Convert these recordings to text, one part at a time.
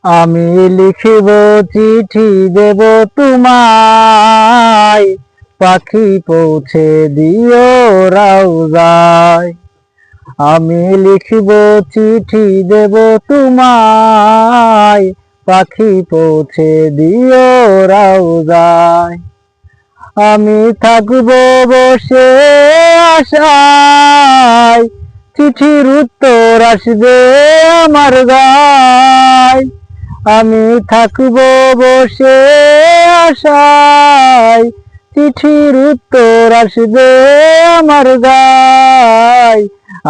আমি লিখিব চিঠি দেব তোমায়, পাখি পৌঁছে দিও রাউজায়। আমি লিখিব চিঠি দেব তোমায়, পাখি পৌঁছে দিও রাউজায়। আমি থাকব বসে আশায়, চিঠির উত্তর আসবে আমার গায়। আমি থাকব বসে আশায়, চিঠির উত্তর আসবে আমার গায়।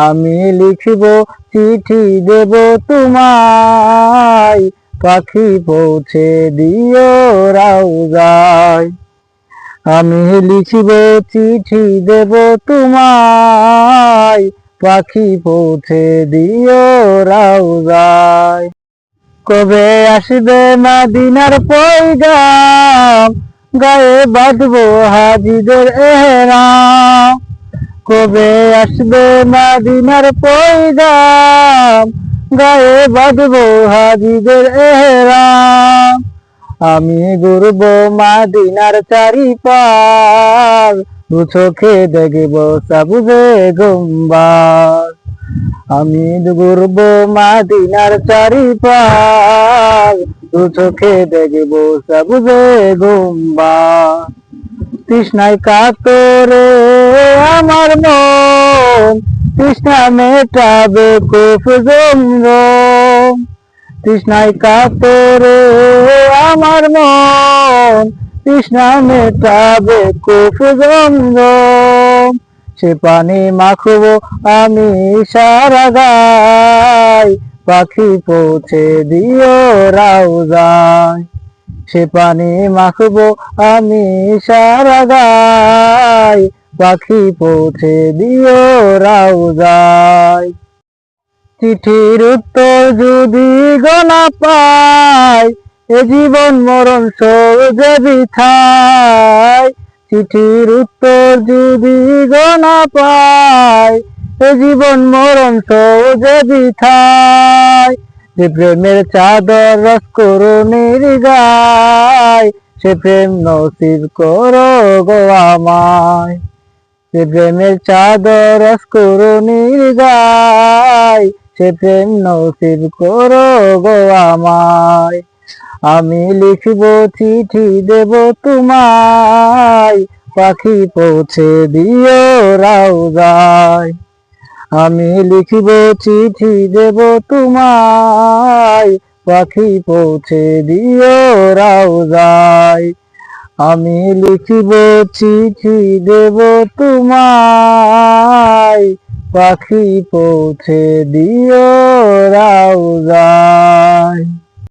আমি লিখব চিঠি দেব তোমায়, পাখি পৌঁছে দিও রাউজায়। আমি লিখিব চিঠি দেব তোমায়, পাখি পৌঁছে দিও রাউজায়। কবে আসবে মদিনার পয়গাম, গায়ে বাঁধবো হাজিদের এহরাম। কবে আসবে মদিনার পয়গাম, গায়ে বাঁধবো হাজিদের এহরাম। আমি ঘুরব মদিনার চারিপাশ, দু চোখে দেখব সবুজে গুম্বাদ। আমি ঘুরব মদিনার চারিপাশ, দু চোখে দেখব সবুজে গুম্বাদ। তৃষ্ণায় কাতরে আমার মন, তৃষ্ণা মেটাবে কূপ জমজম। তৃষ্ণায় কাতরে আমার মন, তৃষ্ণা মেটাবে কূপ জমজম। সে পানি মাখবো আমি সারা গায়, পাখি পৌঁছে দিও রাউজায়। সে পানি মাখবো আমি সারা গায়, পাখি পৌঁছে দিও রাউজায়। চিঠির উত্তর যদি গোনা পাই, এ জীবন মরণ সহজে বৃথায়। চিঠির উত্তর যদি গোনা পাই, এ জীবন মরণ সহজে বৃথায়। যে প্রেমের চাদর রস করুণীর গায়, সে প্রেম নসিব করো গো আমায়। সে প্রেমের চাদর রস করুণীর গায়, সে প্রেম নসিব করো গো আমায়। আমি লিখব চিঠি দেব তোমায়, পাখি পৌঁছে দিও রাউজায়। আমি লিখব চিঠি দেব তোমায়, পাখি পৌঁছে দিও রাউজায়। আমি লিখব চিঠি দেব তোমায়, পাখি পৌঁছে দিও রাউজায়।